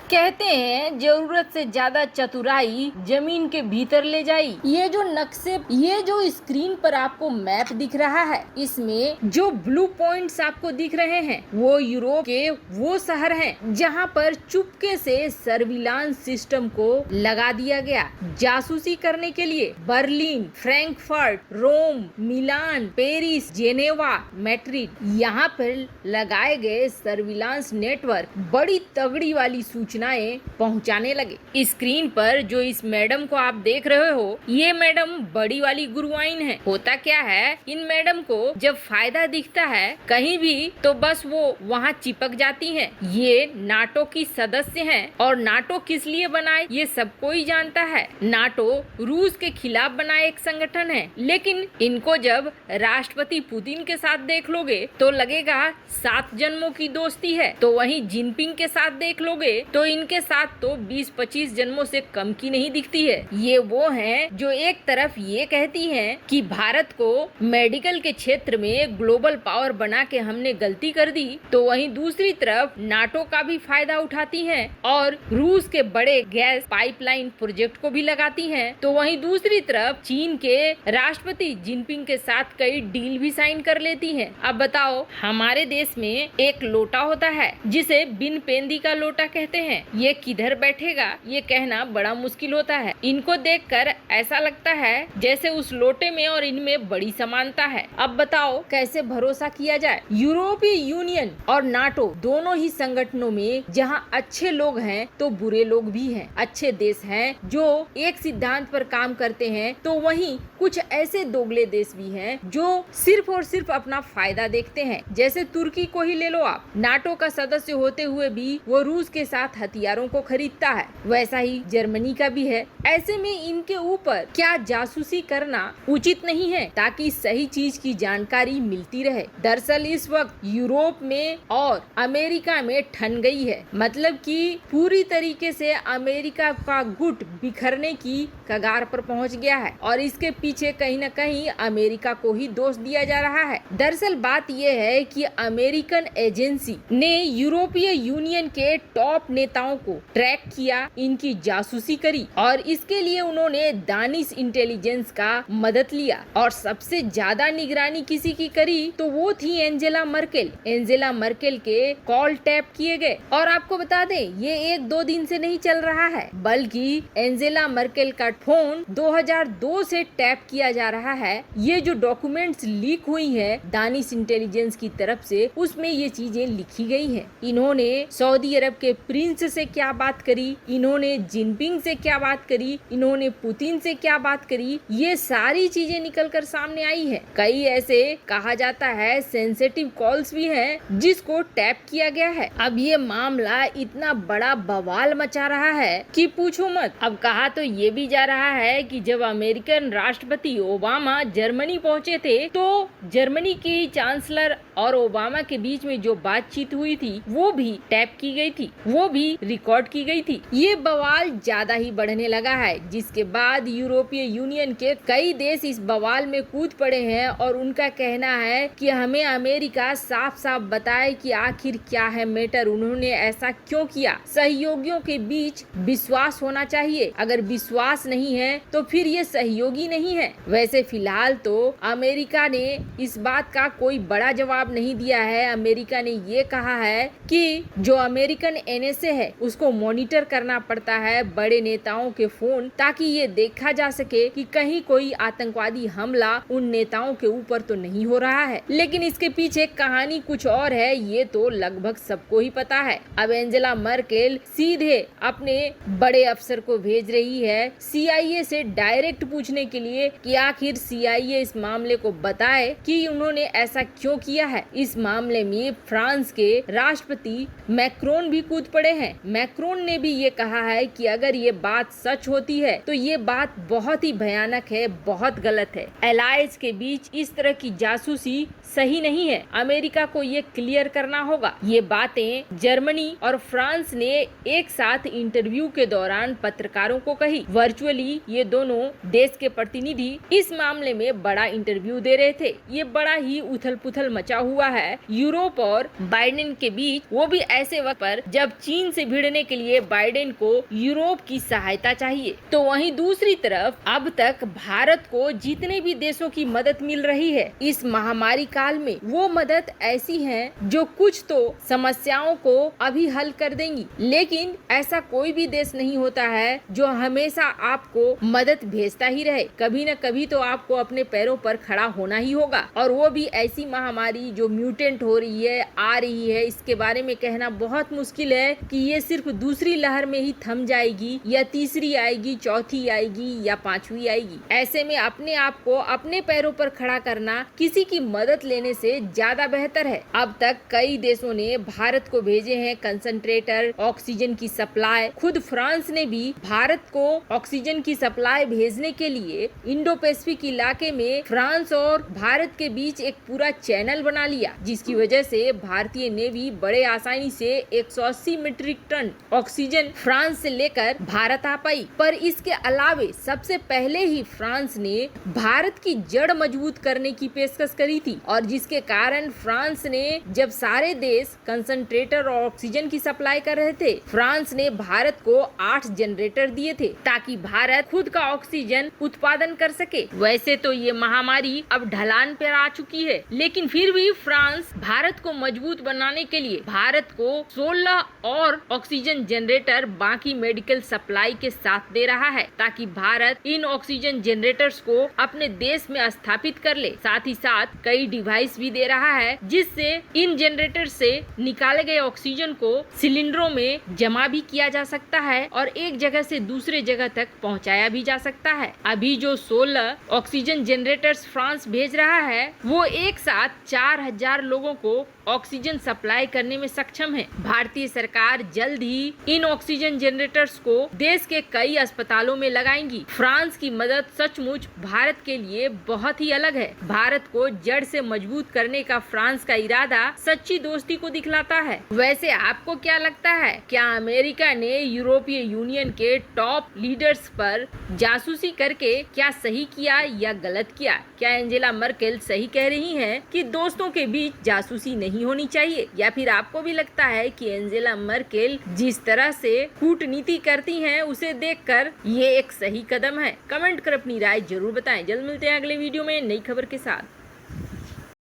कहते हैं जरूरत से ज्यादा चतुराई जमीन के भीतर ले जाई। ये जो स्क्रीन पर आपको मैप दिख रहा है, इसमें जो ब्लू पॉइंट्स आपको दिख रहे हैं वो यूरोप के वो शहर हैं जहां पर चुपके से सर्विलांस सिस्टम को लगा दिया गया जासूसी करने के लिए। बर्लिन, फ्रैंकफर्ट, रोम, मिलान, पेरिस, जेनेवा, मैड्रिड, यहाँ पर लगाए गए सर्विलांस नेटवर्क बड़ी तगड़ी वाली सूचनाएं पहुंचाने लगे। स्क्रीन पर जो इस मैडम को आप देख रहे हो, ये मैडम बड़ी वाली गुरुआइन है। होता क्या है, इन मैडम को जब फायदा दिखता है कहीं भी तो बस वो वहाँ चिपक जाती हैं। ये नाटो की सदस्य हैं और नाटो किस लिए बनाए ये सबको ही जानता है। नाटो रूस के खिलाफ बना एक संगठन है, लेकिन इनको जब राष्ट्रपति पुतिन के साथ देख लोगे तो लगेगा 7 जन्मों की दोस्ती है। तो वहीं जिनपिंग के साथ देख लोगे तो इनके साथ तो 20-25 जन्मों से कम की नहीं दिखती है। ये वो हैं जो एक तरफ ये कहती हैं कि भारत को मेडिकल के क्षेत्र में ग्लोबल पावर बना के हमने गलती कर दी, तो वहीं दूसरी तरफ नाटो का भी फायदा उठाती हैं और रूस के बड़े गैस पाइपलाइन प्रोजेक्ट को भी लगाती हैं। तो वहीं दूसरी तरफ चीन के राष्ट्रपति जिनपिंग के साथ कई डील भी साइन कर लेती हैं। अब बताओ, हमारे देश में एक लोटा होता है जिसे बिन पेंदी का लोटा कहते हैं। ये किधर बैठेगा ये कहना बड़ा मुश्किल होता है। इनको देखकर ऐसा लगता है जैसे उस लोटे में और इनमें बड़ी समानता है। अब बताओ कैसे भरोसा किया जाए। यूरोपीय यूनियन और नाटो दोनों ही संगठनों में जहां अच्छे लोग हैं तो बुरे लोग भी हैं। अच्छे देश हैं जो एक सिद्धांत पर काम करते हैं, तो वहीं कुछ ऐसे दोगले देश भी हैं जो सिर्फ और सिर्फ अपना फायदा देखते हैं। जैसे तुर्की को ही ले लो आप, नाटो का सदस्य होते हुए भी वो रूस के साथ हथियारों को खरीदता है। वैसा ही जर्मनी का भी है। ऐसे में इनके ऊपर क्या जासूसी करना उचित नहीं है ताकि सही चीज की जानकारी मिलती रहे। दरअसल इस वक्त यूरोप में और अमेरिका में ठन गई है, मतलब कि पूरी तरीके से अमेरिका का गुट बिखरने की कगार पर पहुंच गया है और इसके पीछे कहीं न कहीं अमेरिका को ही दोष दिया जा रहा है। दरअसल बात यह है कि अमेरिकन एजेंसी ने यूरोपीय यूनियन के टॉप नेताओं को ट्रैक किया, इनकी जासूसी करी और इसके लिए उन्होंने दानिश इंटेलिजेंस का मदद लिया और सबसे ज्यादा निगरानी किसी की करी तो वो थी एंजेला मर्केल। एंजेला मर्केल के कॉल टैप किए गए और आपको बता दें ये 1-2 दिन से नहीं चल रहा है, बल्कि एंजेला मर्केल का फोन 2002 से टैप किया जा रहा है। ये जो डॉक्यूमेंट्स लीक हुई है दानिश इंटेलिजेंस की तरफ से, उसमें ये चीजें लिखी गई हैं। इन्होंने सऊदी अरब के प्रिंस से क्या बात करी, इन्होंने जिनपिंग से क्या बात करी, इन्होंने पुतिन से क्या बात करी, ये सारी चीजें निकल कर सामने आई है। कई ऐसे कहा जाता है सेंसिटिव कॉल्स भी हैं जिसको टैप किया गया है। अब ये मामला इतना बड़ा बवाल मचा रहा है कि पूछो मत। अब कहा तो ये भी जा रहा है कि जब अमेरिकन राष्ट्रपति ओबामा जर्मनी पहुंचे थे तो जर्मनी की चांसलर और ओबामा के बीच में जो बातचीत हुई थी वो भी टैप की गई थी, वो भी रिकॉर्ड की गई थी। ये बवाल ज्यादा ही बढ़ने लगा है, जिसके बाद यूरोपीय यूनियन के कई देश इस बवाल में कूद पड़े हैं और उनका कहना है कि हमें अमेरिका साफ साफ बताए कि आखिर क्या है मैटर, उन्होंने ऐसा क्यों किया। सहयोगियों के बीच विश्वास होना चाहिए, अगर विश्वास नहीं है तो फिर ये सहयोगी नहीं है। वैसे फिलहाल तो अमेरिका ने इस बात का कोई बड़ा जवाब नहीं दिया है। अमेरिका ने ये कहा है कि जो अमेरिकन एनएसए है उसको मॉनिटर करना पड़ता है बड़े नेताओं के फोन, ताकि ये देखा जा सके कि कहीं कोई आतंकवादी हमला उन नेताओं के ऊपर तो नहीं हो रहा है। लेकिन इसके पीछे कहानी कुछ और है, ये तो लगभग सबको ही पता है। अब एंजेला मर्केल सीधे अपने बड़े अफसर को भेज रही है सीआईए से डायरेक्ट पूछने के लिए कि आखिर सीआईए इस मामले को बताए कि उन्होंने ऐसा क्यों किया है। इस मामले में फ्रांस के राष्ट्रपति मैक्रोन भी कूद पड़े हैं। मैक्रोन ने भी ये कहा है कि अगर ये बात सच होती है तो ये बात बहुत ही भयानक है, बहुत गलत है। एलाइज के बीच इस तरह की जासूसी सही नहीं है, अमेरिका को ये क्लियर करना होगा। ये बातें जर्मनी और फ्रांस ने एक साथ इंटरव्यू के दौरान पत्रकारों को कही। वर्चुअल एक्चुअली ये दोनों देश के प्रतिनिधि इस मामले में बड़ा इंटरव्यू दे रहे थे। ये बड़ा ही उथल पुथल मचा हुआ है यूरोप और बाइडेन के बीच, वो भी ऐसे वक्त पर जब चीन से भिड़ने के लिए बाइडेन को यूरोप की सहायता चाहिए। तो वहीं दूसरी तरफ अब तक भारत को जितने भी देशों की मदद मिल रही है इस महामारी काल में, वो मदद ऐसी है जो कुछ तो समस्याओं को अभी हल कर देंगी, लेकिन ऐसा कोई भी देश नहीं होता है जो हमेशा आपको मदद भेजता ही रहे। कभी न कभी तो आपको अपने पैरों पर खड़ा होना ही होगा, और वो भी ऐसी महामारी जो म्यूटेंट हो रही है, आ रही है। इसके बारे में कहना बहुत मुश्किल है कि ये सिर्फ दूसरी लहर में ही थम जाएगी या तीसरी आएगी, चौथी आएगी या पांचवी आएगी। ऐसे में अपने आप को अपने पैरों पर खड़ा करना किसी की मदद लेने से ज्यादा बेहतर है। अब तक कई देशों ने भारत को भेजे हैं कंसंट्रेटर, ऑक्सीजन की सप्लाई। खुद फ्रांस ने भी भारत को ऑक्सीजन की सप्लाई भेजने के लिए इंडो पैसिफिक इलाके में फ्रांस और भारत के बीच एक पूरा चैनल बना लिया, जिसकी वजह से भारतीय नेवी बड़े आसानी से 180 मीट्रिक टन ऑक्सीजन फ्रांस से लेकर भारत आ पाई। पर इसके अलावे सबसे पहले ही फ्रांस ने भारत की जड़ मजबूत करने की पेशकश करी थी, और जिसके कारण फ्रांस ने जब सारे देश कंसंट्रेटर और ऑक्सीजन की सप्लाई कर रहे थे, फ्रांस ने भारत को 8 जनरेटर दिए थे ताकि भारत खुद का ऑक्सीजन उत्पादन कर सके। वैसे तो ये महामारी अब ढलान पर आ चुकी है, लेकिन फिर भी फ्रांस भारत को मजबूत बनाने के लिए भारत को 16 और ऑक्सीजन जनरेटर बाकी मेडिकल सप्लाई के साथ दे रहा है, ताकि भारत इन ऑक्सीजन जनरेटर्स को अपने देश में स्थापित कर ले। साथ ही साथ कई डिवाइस भी दे रहा है, जिससे इन जनरेटर से निकाले गए ऑक्सीजन को सिलेंडरों में जमा भी किया जा सकता है और एक जगह से दूसरे जगह तक पहुंचाया भी जा सकता है। अभी जो 16 ऑक्सीजन जनरेटर्स फ्रांस भेज रहा है, वो एक साथ 4000 लोगों को ऑक्सीजन सप्लाई करने में सक्षम है। भारतीय सरकार जल्द ही इन ऑक्सीजन जनरेटर्स को देश के कई अस्पतालों में लगाएंगी। फ्रांस की मदद सचमुच भारत के लिए बहुत ही अलग है। भारत को जड़ से मजबूत करने का फ्रांस का इरादा सच्ची दोस्ती को दिखलाता है। वैसे आपको क्या लगता है, क्या अमेरिका ने यूरोपीय यूनियन के टॉप लीडर्स पर जासूसी करके क्या सही किया या गलत किया? क्या एंजेला मर्केल सही कह रही हैं कि दोस्तों के बीच जासूसी नहीं होनी चाहिए, या फिर आपको भी लगता है कि एंजेला मर्केल जिस तरह से कूटनीति करती हैं उसे देखकर ये एक सही कदम है? कमेंट कर अपनी राय जरूर बताएं। जल्द मिलते हैं अगले वीडियो में नई खबर के साथ।